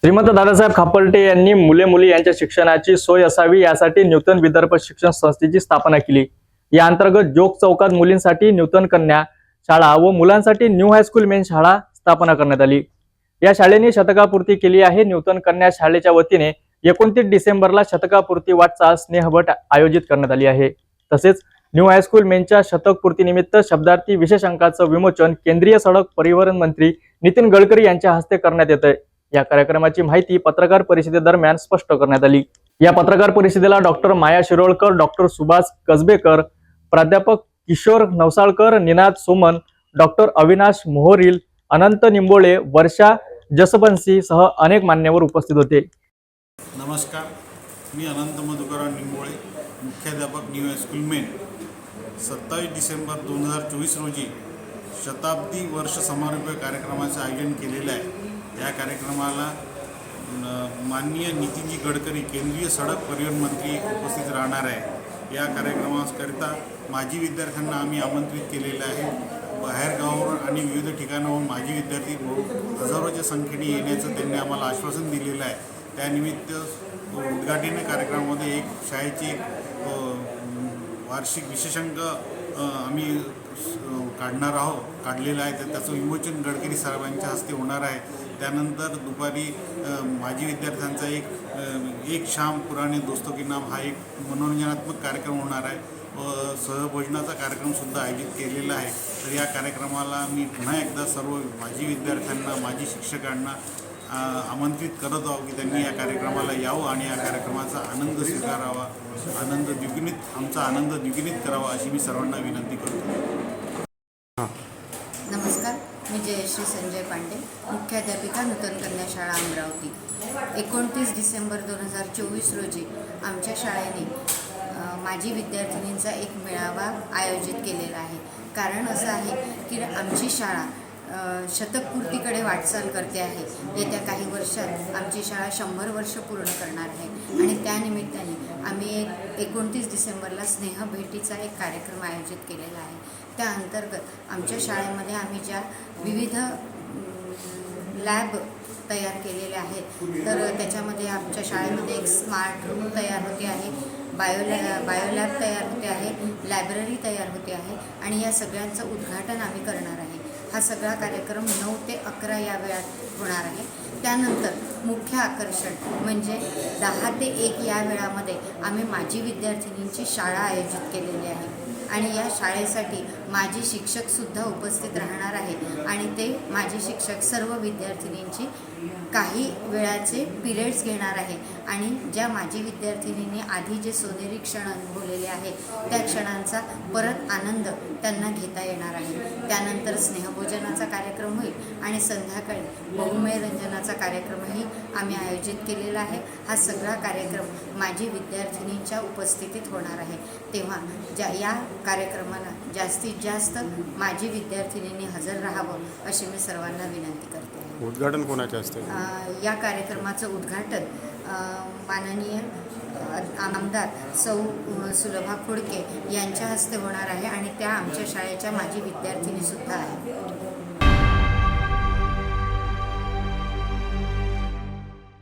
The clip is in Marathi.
श्रीमंत दादासाहेब खापर्डे यांनी मुले मुली यांच्या शिक्षणाची सोय असावी यासाठी नूतन विदर्भ शिक्षण संस्थेची स्थापना केली। या अंतर्गत जोग चौकात मुलींसाठी नूतन कन्या शाळा व मुलांसाठी न्यू हायस्कूल मेन शाळा स्थापना करण्यात आली। या शाळेने शतकापूर्ती केली आहे। नूतन कन्या शाळेच्या वतीने 29 डिसेंबरला शतकापूर्ती वाटचाल स्नेहभट आयोजित करण्यात आली आहे। तसेच न्यू हायस्कूल मेनच्या शतकपूर्तीनिमित्त शब्दार्थी विशेष अंकाचं विमोचन केंद्रीय सडक परिवहन मंत्री नितीन गडकरी यांच्या हस्ते करण्यात येते। या कार्यक्रमाची माहिती पत्रकार परिषदेदरम्यान स्पष्ट करण्यात आली। या पत्रकार परिषदेला डॉक्टर माया शिरोळकर, डॉक्टर सुभाष कसबेकर, प्राध्यापक किशोर नवसाळकर, निनाद सोमन, डॉक्टर अविनाश मोहरील, अनंत निंबोळे, वर्षा जसबंसी सह अनेक मान्यवर उपस्थित होते। नमस्कार, मी अनंत मधुकरराव निंबोळे, मुख्याध्यापक न्यू हायस्कूल मेन। 27 डिसेंबर 2024 रोजी शताब्दी वर्ष समारोप कार्यक्रमाचे आयोजन केलेले आहे। या कार्यक्रमाला माननीय नितीनजी गडकरी, केंद्रीय सडक परिवहन मंत्री उपस्थित राहणार आहे। या कार्यक्रमाकरिता माजी विद्यार्थ्यांना आम्ही आमंत्रित केलेले आहे। बाहेरगावावरून आणि विविध ठिकाणाहून माजी विद्यार्थी हजारोच्या संख्येने येण्याचं त्यांनी आम्हाला आश्वासन दिलेलं आहे। त्यानिमित्त उद्घाटन कार्यक्रमामध्ये एक शाळेची वार्षिक विशेषांक आम्ही काढलेला आहे। तर त्याचं विमोचन गडकरी साहेबांच्या हस्ते होणार आहे। त्यानंतर दुपारी माजी विद्यार्थ्यांचा एक शाम पुराने दोस्तों के नाम हा एक मनोरंजनात्मक कार्यक्रम होणार आहे व सहभोजनाचा कार्यक्रमसुद्धा आयोजित केलेला आहे। तर या कार्यक्रमाला मी पुन्हा एकदा सर्व माजी विद्यार्थ्यांना, माजी शिक्षकांना आमंत्रित करत आहोत की त्यांनी या कार्यक्रमाला यावं आणि या कार्यक्रमाचा आनंद स्वीकारावा, आमचा आनंद द्विगुणित करावा अशी मी सर्वांना विनंती करतो। नमस्कार, मी जयश्री संजय पांडे, मुख्याध्यापिका नूतन कन्या शाळा अमरावती। 29 डिसेंबर 2024 रोजी आमच्या शाळेने माजी विद्यार्थिनींचा एक मेळावा आयोजित केलेला आहे। कारण असं आहे की आमची शाळा शतकपूर्तीकडे वाटचाल करते आहे। येत्या काही वर्षात आमची शाळा 100 वर्ष पूर्ण करणार आहे आणि त्यानिमित्ताने आम्ही 29 डिसेंबरला स्नेहभेटीचा एक कार्यक्रम आयोजित केलेला आहे। त्या अंतर्गत आमच्या शाळेमध्ये आम्ही ज्या विविध लॅब तयार केलेले आहेत, तर त्याच्यामध्ये आमच्या शाळेमध्ये एक स्मार्ट रूम तयार होते आहे, बायोलॅब तयार होते आहे, लायब्ररी तयार होते आहे आणि या सगळ्यांचं उद्घाटन आम्ही करणार आहे। हा सगळा कार्यक्रम 9 ते 11 या वेळात होणार आहे। त्यानंतर मुख्य आकर्षण म्हणजे 10 ते 1 या वेळामध्ये आम्ही माजी विद्यार्थिनींची शाळा आयोजित केलेली आहे आणि या शाळेसाठी माजी शिक्षकसुद्धा उपस्थित राहणार आहे आणि ते माजी शिक्षक सर्व विद्यार्थिनींची काही वेळाचे पिरियड्स घेणार आहे आणि ज्या माजी विद्यार्थिनींनी आधी जे सोनेरी क्षण अनुभवलेले आहेत त्या क्षणांचा परत आनंद त्यांना घेता येणार आहे। त्यानंतर स्नेहभोजनाचा कार्यक्रम होईल आणि संध्याकाळी बहुमेय रंजनाचा कार्यक्रमही आम्ही आयोजित केलेला आहे। हा सगळा कार्यक्रम माजी विद्यार्थिनींच्या उपस्थितीत होणार आहे। तेव्हा या कार्यक्रमाला जास्तीत जास्त माजी विद्यार्थिनींनी हजर राहावं अशी मी सर्वांना विनंती करते। उद्घाटन कोणाचे असते? या कार्यक्रमाचं उद्घाटन माननीय आमदार सौ सुलभा खोडके यांच्या हस्ते होणार आहे आणि त्या आमच्या शाळेच्या माजी विद्यार्थिनीसुद्धा आहेत।